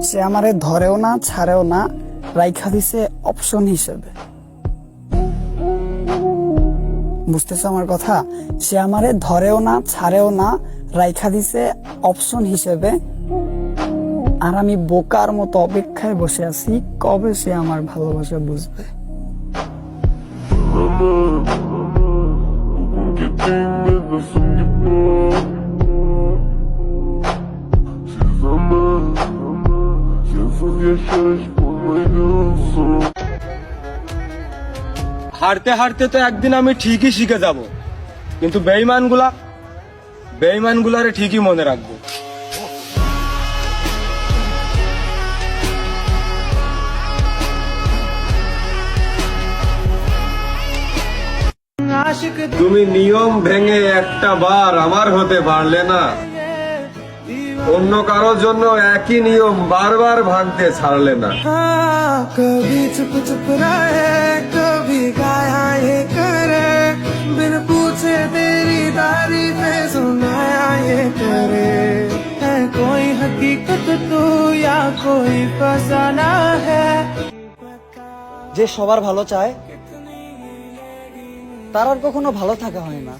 সে আমারে ধরেও না ছাড়েও না, রাইখা দিছে অপশন হিসেবে। বুঝতেছো আমার কথা? সে আমারে ধরেও না ছাড়েও না, রাইখা দিছে অপশন হিসেবে। আর আমি বোকার মতো অপেক্ষায় বসে আছি কবে সে আমার ভালোবাসা বুঝবে। হারতে হারতে তো একদিন আমি ঠিকই শিখে যাব, কিন্তু বেঈমানগুলারে ঠিকই মনে রাখবো। তুমি নিয়ম ভেঙে একটা বার আমার হতে পারলে না, অন্য কারোর জন্য একই নিয়ম বারবার ভাঙতে ছাড়লে না। कभी चुप चुप रहे, कभी गाया ये करे, बिन पूछे तेरी तारीफे सुनाया ये करे। है कोई हकीकत तू या कोई फसाना है। যে সবার ভালো চায় তার আর কখনো ভালো থাকা হয় না।